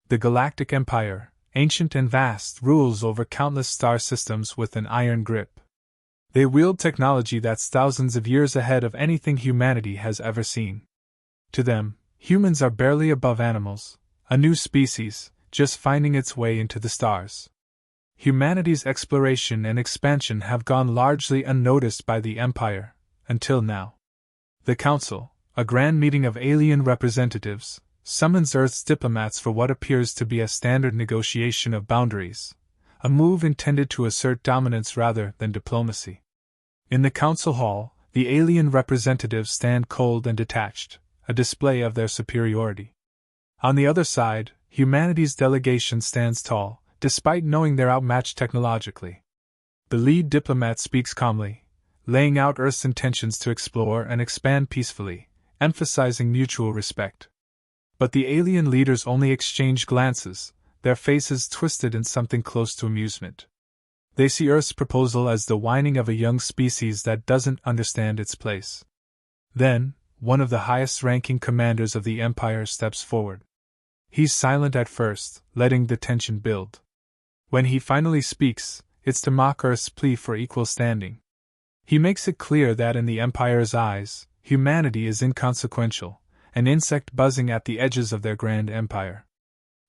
The Galactic Empire, ancient and vast, rules over countless star systems with an iron grip. They wield technology that's thousands of years ahead of anything humanity has ever seen. To them, humans are barely above animals, a new species, just finding its way into the stars. Humanity's exploration and expansion have gone largely unnoticed by the Empire, until now. The Council, a grand meeting of alien representatives, summons Earth's diplomats for what appears to be a standard negotiation of boundaries, a move intended to assert dominance rather than diplomacy. In the council hall, the alien representatives stand cold and detached, a display of their superiority. On the other side, humanity's delegation stands tall, despite knowing they're outmatched technologically. The lead diplomat speaks calmly, laying out Earth's intentions to explore and expand peacefully, emphasizing mutual respect. But the alien leaders only exchange glances, their faces twisted in something close to amusement. They see Earth's proposal as the whining of a young species that doesn't understand its place. Then, one of the highest-ranking commanders of the Empire steps forward. He's silent at first, letting the tension build. When he finally speaks, it's to mock Earth's plea for equal standing. He makes it clear that in the Empire's eyes, humanity is inconsequential, an insect buzzing at the edges of their grand empire.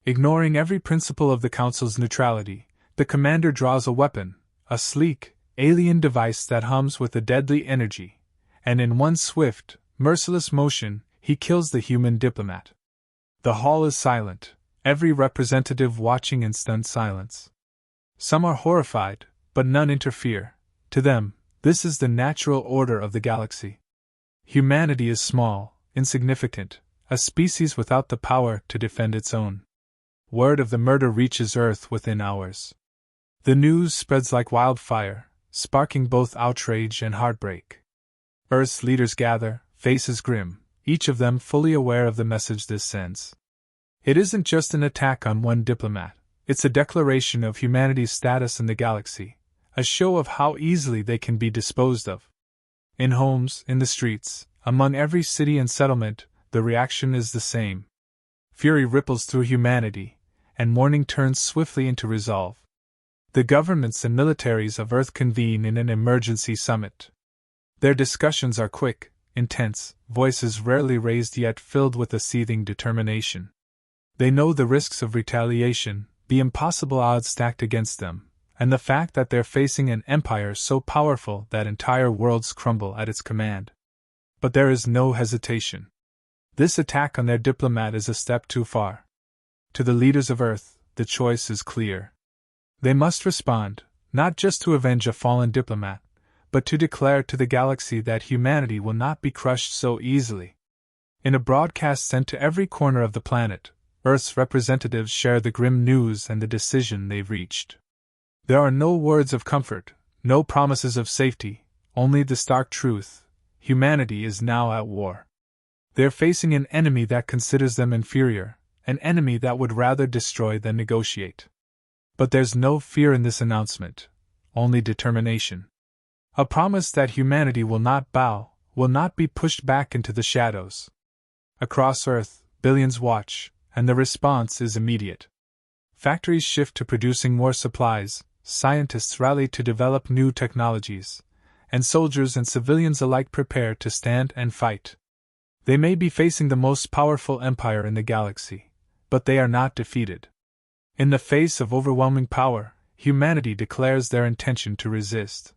Ignoring every principle of the Council's neutrality, the commander draws a weapon, a sleek, alien device that hums with a deadly energy, and in one swift, merciless motion, he kills the human diplomat. The hall is silent, every representative watching in stunned silence. Some are horrified, but none interfere. To them, this is the natural order of the galaxy. Humanity is small, insignificant, a species without the power to defend its own. Word of the murder reaches Earth within hours. The news spreads like wildfire, sparking both outrage and heartbreak. Earth's leaders gather, faces grim, each of them fully aware of the message this sends. It isn't just an attack on one diplomat, it's a declaration of humanity's status in the galaxy, a show of how easily they can be disposed of. In homes, in the streets, among every city and settlement, the reaction is the same. Fury ripples through humanity, and mourning turns swiftly into resolve. The governments and militaries of Earth convene in an emergency summit. Their discussions are quick, intense, voices rarely raised yet filled with a seething determination. They know the risks of retaliation, the impossible odds stacked against them, and the fact that they're facing an empire so powerful that entire worlds crumble at its command. But there is no hesitation. This attack on their diplomat is a step too far. To the leaders of Earth, the choice is clear. They must respond, not just to avenge a fallen diplomat, but to declare to the galaxy that humanity will not be crushed so easily. In a broadcast sent to every corner of the planet, Earth's representatives share the grim news and the decision they've reached. There are no words of comfort, no promises of safety, only the stark truth: humanity is now at war. They're facing an enemy that considers them inferior, an enemy that would rather destroy than negotiate. But there's no fear in this announcement, only determination. A promise that humanity will not bow, will not be pushed back into the shadows. Across Earth, billions watch, and the response is immediate. Factories shift to producing more supplies, scientists rally to develop new technologies, and soldiers and civilians alike prepare to stand and fight. They may be facing the most powerful empire in the galaxy, but they are not defeated. In the face of overwhelming power, humanity declares their intention to resist.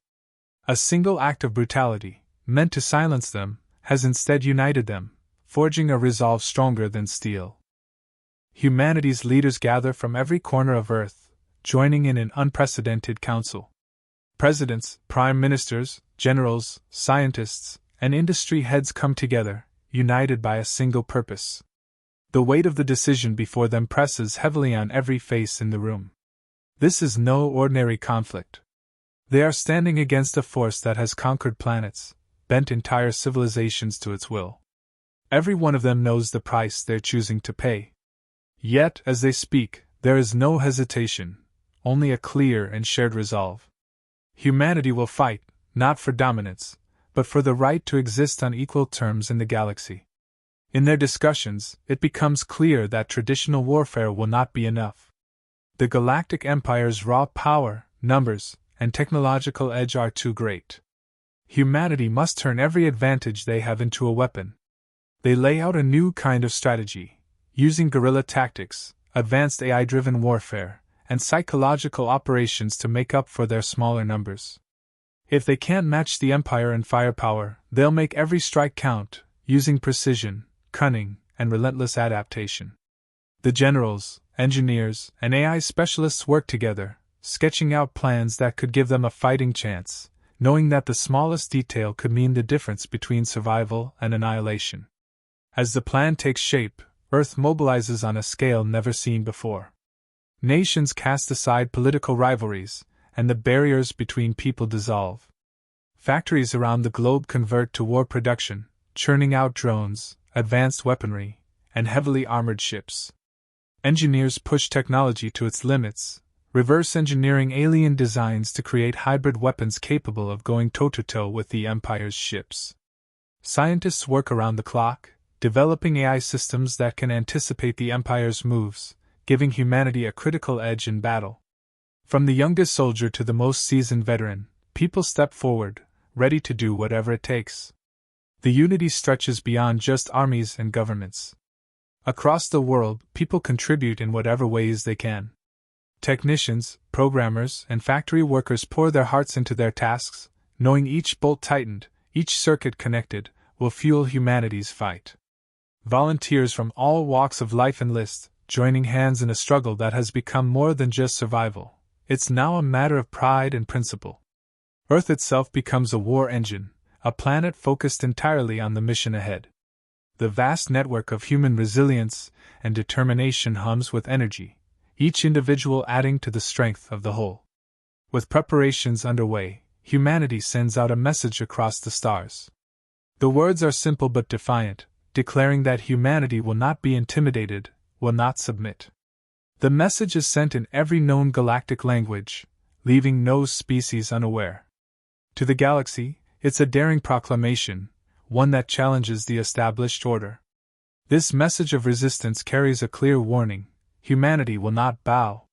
A single act of brutality, meant to silence them, has instead united them, forging a resolve stronger than steel. Humanity's leaders gather from every corner of Earth, joining in an unprecedented council. Presidents, prime ministers, generals, scientists, and industry heads come together, united by a single purpose. The weight of the decision before them presses heavily on every face in the room. This is no ordinary conflict. They are standing against a force that has conquered planets, bent entire civilizations to its will. Every one of them knows the price they're choosing to pay. Yet, as they speak, there is no hesitation, only a clear and shared resolve. Humanity will fight, not for dominance, but for the right to exist on equal terms in the galaxy. In their discussions, it becomes clear that traditional warfare will not be enough. The Galactic Empire's raw power, numbers, and technological edge are too great. Humanity must turn every advantage they have into a weapon. They lay out a new kind of strategy, using guerrilla tactics, advanced AI-driven warfare, and psychological operations to make up for their smaller numbers. If they can't match the Empire in firepower, they'll make every strike count, using precision, cunning, and relentless adaptation. The generals, engineers, and AI specialists work together, sketching out plans that could give them a fighting chance, knowing that the smallest detail could mean the difference between survival and annihilation. As the plan takes shape, Earth mobilizes on a scale never seen before. Nations cast aside political rivalries, and the barriers between people dissolve. Factories around the globe convert to war production, churning out drones, advanced weaponry, and heavily armored ships. Engineers push technology to its limits, reverse engineering alien designs to create hybrid weapons capable of going toe-to-toe with the Empire's ships. Scientists work around the clock, developing AI systems that can anticipate the Empire's moves, giving humanity a critical edge in battle. From the youngest soldier to the most seasoned veteran, people step forward, ready to do whatever it takes. The unity stretches beyond just armies and governments. Across the world, people contribute in whatever ways they can. Technicians, programmers, and factory workers pour their hearts into their tasks, knowing each bolt tightened, each circuit connected, will fuel humanity's fight. Volunteers from all walks of life enlist, joining hands in a struggle that has become more than just survival. It's now a matter of pride and principle. Earth itself becomes a war engine, a planet focused entirely on the mission ahead. The vast network of human resilience and determination hums with energy, each individual adding to the strength of the whole. With preparations underway, humanity sends out a message across the stars. The words are simple but defiant, declaring that humanity will not be intimidated, will not submit. The message is sent in every known galactic language, leaving no species unaware. To the galaxy, it's a daring proclamation, one that challenges the established order. This message of resistance carries a clear warning: humanity will not bow.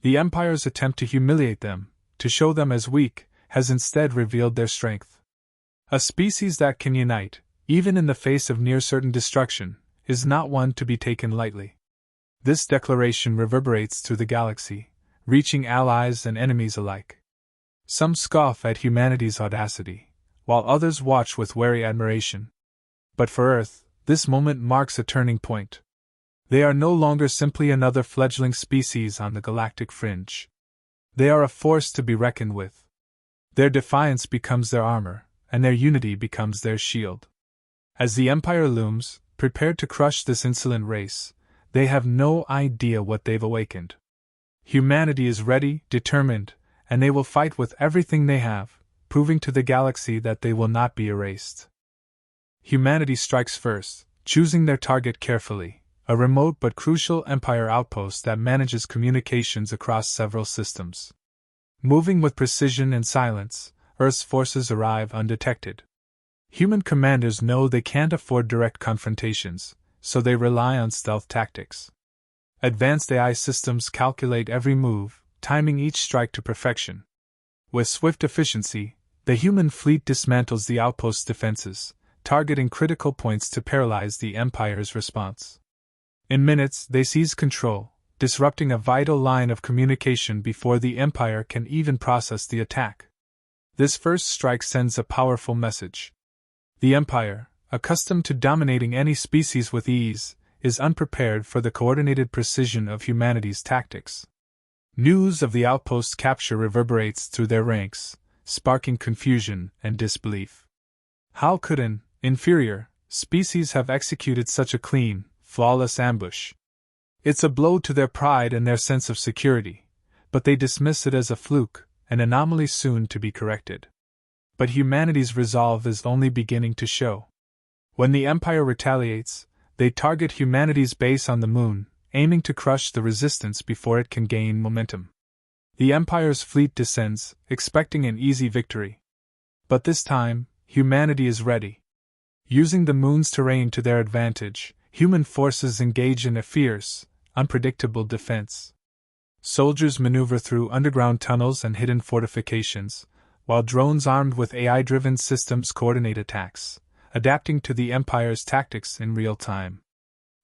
The Empire's attempt to humiliate them, to show them as weak, has instead revealed their strength. A species that can unite, even in the face of near-certain destruction, is not one to be taken lightly. This declaration reverberates through the galaxy, reaching allies and enemies alike. Some scoff at humanity's audacity, while others watch with wary admiration. But for Earth, this moment marks a turning point. They are no longer simply another fledgling species on the galactic fringe. They are a force to be reckoned with. Their defiance becomes their armor, and their unity becomes their shield. As the Empire looms, prepared to crush this insolent race, they have no idea what they've awakened. Humanity is ready, determined, and they will fight with everything they have, proving to the galaxy that they will not be erased. Humanity strikes first, choosing their target carefully, a remote but crucial Empire outpost that manages communications across several systems. Moving with precision and silence, Earth's forces arrive undetected. Human commanders know they can't afford direct confrontations, so they rely on stealth tactics. Advanced AI systems calculate every move, timing each strike to perfection. With swift efficiency, the human fleet dismantles the outpost's defenses, targeting critical points to paralyze the Empire's response. In minutes, they seize control, disrupting a vital line of communication before the Empire can even process the attack. This first strike sends a powerful message. The Empire, accustomed to dominating any species with ease, is unprepared for the coordinated precision of humanity's tactics. News of the outpost's capture reverberates through their ranks, sparking confusion and disbelief. How could an inferior species have executed such a clean, flawless ambush? It's a blow to their pride and their sense of security, but they dismiss it as a fluke, an anomaly soon to be corrected. But humanity's resolve is only beginning to show. When the Empire retaliates, they target humanity's base on the moon, aiming to crush the resistance before it can gain momentum. The Empire's fleet descends, expecting an easy victory. But this time, humanity is ready. Using the moon's terrain to their advantage, human forces engage in a fierce, unpredictable defense. Soldiers maneuver through underground tunnels and hidden fortifications, while drones armed with AI-driven systems coordinate attacks, adapting to the Empire's tactics in real time.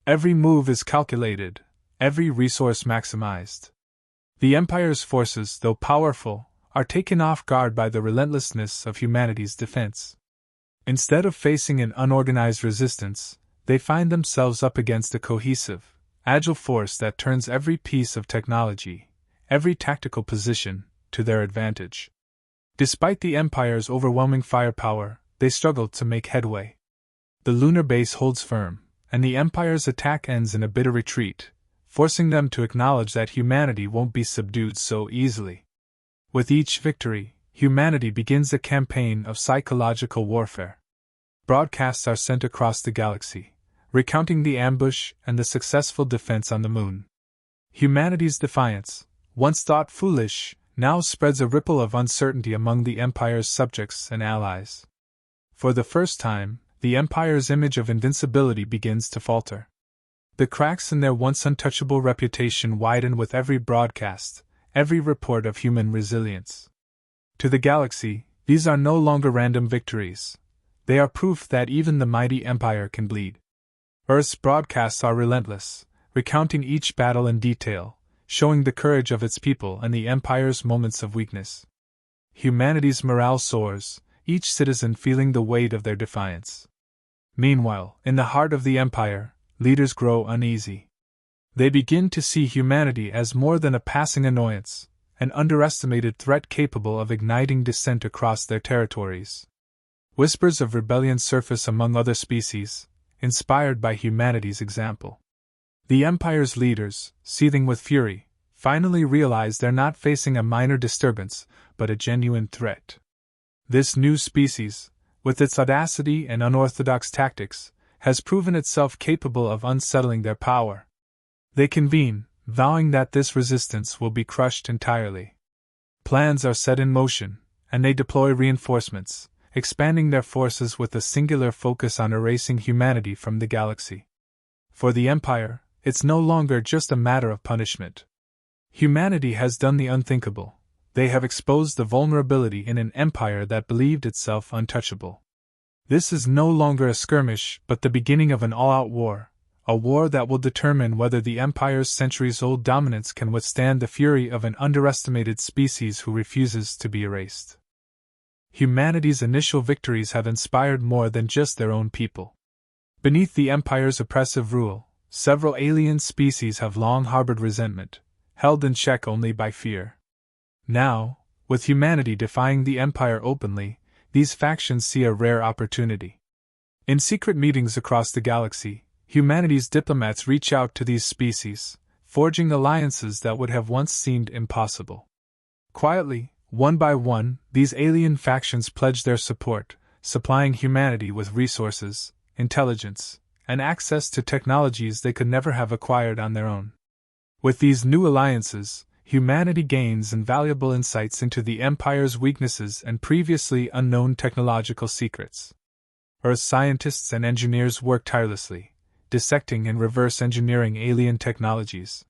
Every move is calculated, every resource maximized. The Empire's forces, though powerful, are taken off guard by the relentlessness of humanity's defense. Instead of facing an unorganized resistance, they find themselves up against a cohesive, agile force that turns every piece of technology, every tactical position, to their advantage. Despite the Empire's overwhelming firepower, they struggle to make headway. The lunar base holds firm, and the Empire's attack ends in a bitter retreat, forcing them to acknowledge that humanity won't be subdued so easily. With each victory, humanity begins a campaign of psychological warfare. Broadcasts are sent across the galaxy, recounting the ambush and the successful defense on the moon. Humanity's defiance, once thought foolish, now spreads a ripple of uncertainty among the Empire's subjects and allies. For the first time, the Empire's image of invincibility begins to falter. The cracks in their once untouchable reputation widen with every broadcast, every report of human resilience. To the galaxy, these are no longer random victories. They are proof that even the mighty Empire can bleed. Earth's broadcasts are relentless, recounting each battle in detail, showing the courage of its people and the Empire's moments of weakness. Humanity's morale soars, each citizen feeling the weight of their defiance. Meanwhile, in the heart of the Empire, leaders grow uneasy. They begin to see humanity as more than a passing annoyance, an underestimated threat capable of igniting dissent across their territories. Whispers of rebellion surface among other species, inspired by humanity's example. The Empire's leaders, seething with fury, finally realize they're not facing a minor disturbance, but a genuine threat. This new species, with its audacity and unorthodox tactics, has proven itself capable of unsettling their power. They convene, vowing that this resistance will be crushed entirely. Plans are set in motion, and they deploy reinforcements, expanding their forces with a singular focus on erasing humanity from the galaxy. For the Empire, it's no longer just a matter of punishment. Humanity has done the unthinkable. They have exposed the vulnerability in an empire that believed itself untouchable. This is no longer a skirmish, but the beginning of an all-out war, a war that will determine whether the Empire's centuries-old dominance can withstand the fury of an underestimated species who refuses to be erased. Humanity's initial victories have inspired more than just their own people. Beneath the Empire's oppressive rule, several alien species have long harbored resentment, held in check only by fear. Now, with humanity defying the Empire openly, these factions see a rare opportunity. In secret meetings across the galaxy, humanity's diplomats reach out to these species, forging alliances that would have once seemed impossible. Quietly, one by one, these alien factions pledge their support, supplying humanity with resources, intelligence, and access to technologies they could never have acquired on their own. With these new alliances, humanity gains invaluable insights into the Empire's weaknesses and previously unknown technological secrets. Earth scientists and engineers work tirelessly, dissecting and reverse engineering alien technologies.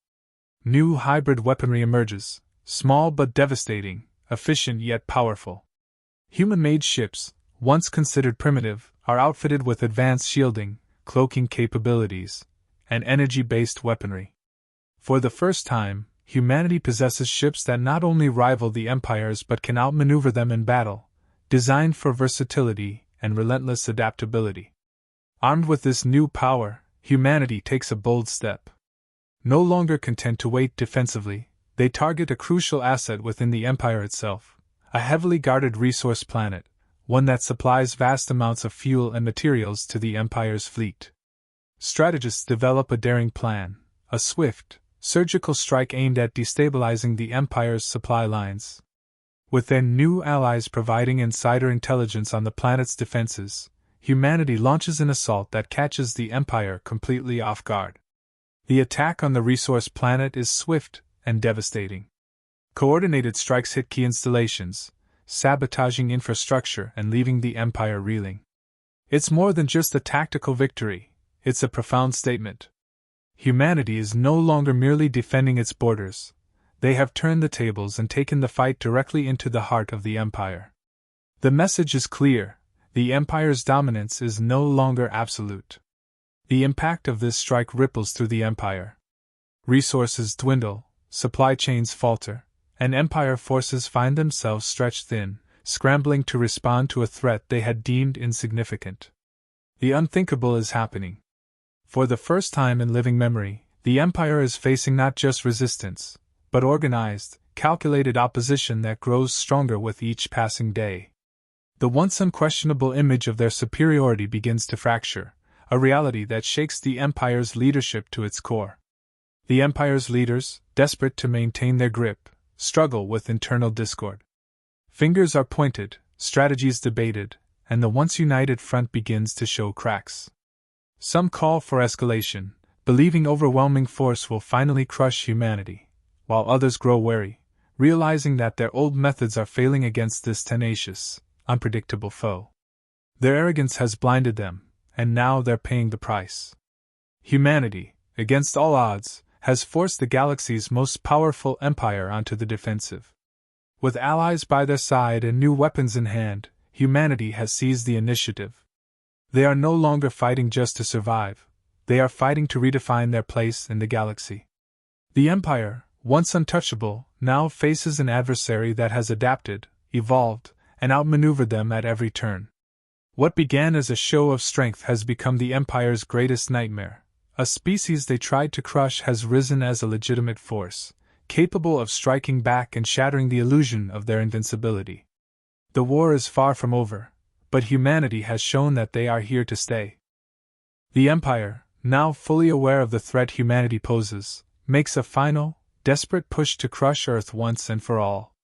New hybrid weaponry emerges, small but devastating, efficient yet powerful. Human-made ships, once considered primitive, are outfitted with advanced shielding, cloaking capabilities, and energy-based weaponry. For the first time, humanity possesses ships that not only rival the Empire's but can outmaneuver them in battle, designed for versatility and relentless adaptability. Armed with this new power, humanity takes a bold step. No longer content to wait defensively, they target a crucial asset within the Empire itself, a heavily guarded resource planet, one that supplies vast amounts of fuel and materials to the Empire's fleet. Strategists develop a daring plan, a swift, surgical strike aimed at destabilizing the Empire's supply lines. With their new allies providing insider intelligence on the planet's defenses, humanity launches an assault that catches the Empire completely off guard. The attack on the resource planet is swift and devastating. Coordinated strikes hit key installations, sabotaging infrastructure and leaving the Empire reeling. It's more than just a tactical victory, it's a profound statement. Humanity is no longer merely defending its borders. They have turned the tables and taken the fight directly into the heart of the Empire. The message is clear: the Empire's dominance is no longer absolute. The impact of this strike ripples through the Empire. Resources dwindle, supply chains falter, and Empire forces find themselves stretched thin, scrambling to respond to a threat they had deemed insignificant. The unthinkable is happening. For the first time in living memory, the Empire is facing not just resistance, but organized, calculated opposition that grows stronger with each passing day. The once unquestionable image of their superiority begins to fracture, a reality that shakes the Empire's leadership to its core. The Empire's leaders, desperate to maintain their grip, struggle with internal discord. Fingers are pointed, strategies debated, and the once united front begins to show cracks. Some call for escalation, believing overwhelming force will finally crush humanity, while others grow wary, realizing that their old methods are failing against this tenacious, unpredictable foe. Their arrogance has blinded them, and now they're paying the price. Humanity, against all odds, has forced the galaxy's most powerful empire onto the defensive. With allies by their side and new weapons in hand, humanity has seized the initiative. They are no longer fighting just to survive, they are fighting to redefine their place in the galaxy. The Empire, once untouchable, now faces an adversary that has adapted, evolved, and outmaneuvered them at every turn. What began as a show of strength has become the Empire's greatest nightmare. A species they tried to crush has risen as a legitimate force, capable of striking back and shattering the illusion of their invincibility. The war is far from over, but humanity has shown that they are here to stay. The Empire, now fully aware of the threat humanity poses, makes a final, desperate push to crush Earth once and for all.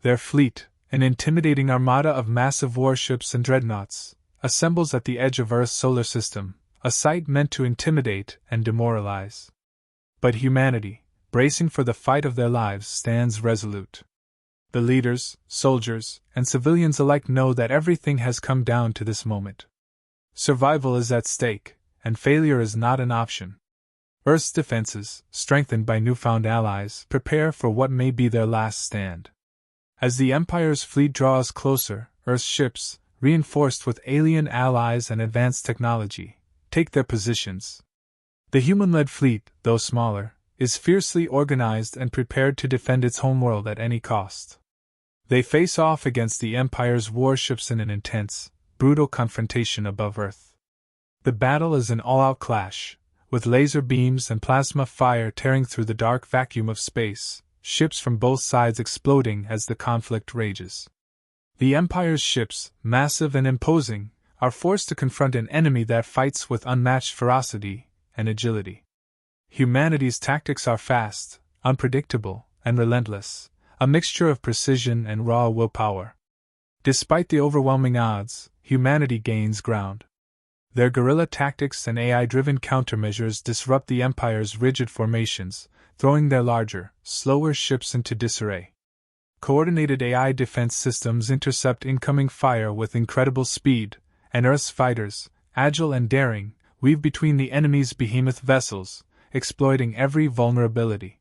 Their fleet, an intimidating armada of massive warships and dreadnoughts, assembles at the edge of Earth's solar system, a sight meant to intimidate and demoralize. But humanity, bracing for the fight of their lives, stands resolute. The leaders, soldiers, and civilians alike know that everything has come down to this moment. Survival is at stake, and failure is not an option. Earth's defenses, strengthened by newfound allies, prepare for what may be their last stand. As the Empire's fleet draws closer, Earth's ships, reinforced with alien allies and advanced technology, take their positions. The human-led fleet, though smaller, is fiercely organized and prepared to defend its homeworld at any cost. They face off against the Empire's warships in an intense, brutal confrontation above Earth. The battle is an all-out clash, with laser beams and plasma fire tearing through the dark vacuum of space, ships from both sides exploding as the conflict rages. The Empire's ships, massive and imposing, are forced to confront an enemy that fights with unmatched ferocity and agility. Humanity's tactics are fast, unpredictable, and relentless, a mixture of precision and raw willpower. Despite the overwhelming odds, humanity gains ground. Their guerrilla tactics and AI-driven countermeasures disrupt the Empire's rigid formations, throwing their larger, slower ships into disarray. Coordinated AI defense systems intercept incoming fire with incredible speed, and Earth's fighters, agile and daring, weave between the enemy's behemoth vessels, exploiting every vulnerability.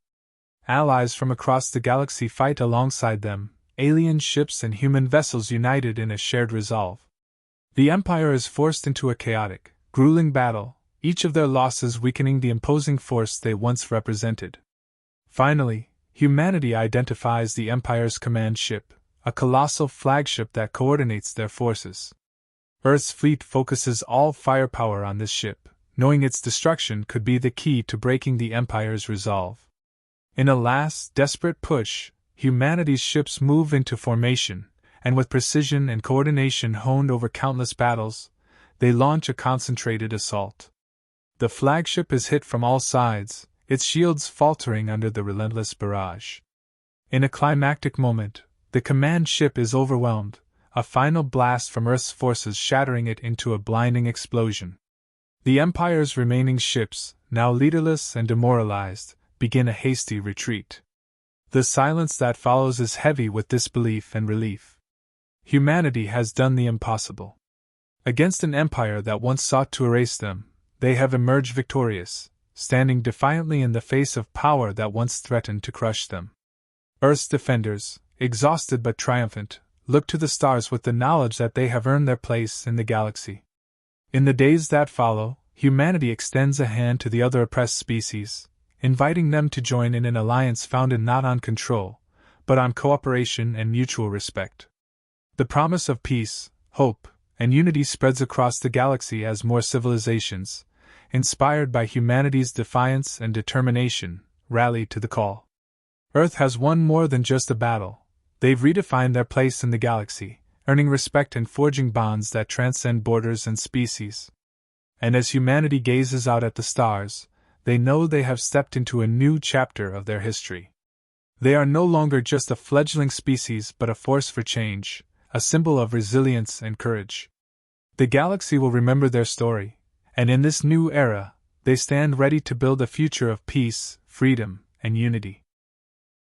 Allies from across the galaxy fight alongside them, alien ships and human vessels united in a shared resolve. The Empire is forced into a chaotic, grueling battle, each of their losses weakening the imposing force they once represented. Finally, humanity identifies the Empire's command ship, a colossal flagship that coordinates their forces. Earth's fleet focuses all firepower on this ship, knowing its destruction could be the key to breaking the Empire's resolve. In a last, desperate push, humanity's ships move into formation, and with precision and coordination honed over countless battles, they launch a concentrated assault. The flagship is hit from all sides, its shields faltering under the relentless barrage. In a climactic moment, the command ship is overwhelmed, a final blast from Earth's forces shattering it into a blinding explosion. The Empire's remaining ships, now leaderless and demoralized, begin a hasty retreat. The silence that follows is heavy with disbelief and relief. Humanity has done the impossible. Against an empire that once sought to erase them, they have emerged victorious, standing defiantly in the face of power that once threatened to crush them. Earth's defenders, exhausted but triumphant, look to the stars with the knowledge that they have earned their place in the galaxy. In the days that follow, humanity extends a hand to the other oppressed species, inviting them to join in an alliance founded not on control, but on cooperation and mutual respect. The promise of peace, hope, and unity spreads across the galaxy as more civilizations, inspired by humanity's defiance and determination, rally to the call. Earth has won more than just a battle. They've redefined their place in the galaxy, earning respect and forging bonds that transcend borders and species. And as humanity gazes out at the stars, they know they have stepped into a new chapter of their history. They are no longer just a fledgling species but a force for change, a symbol of resilience and courage. The galaxy will remember their story, and in this new era, they stand ready to build a future of peace, freedom, and unity.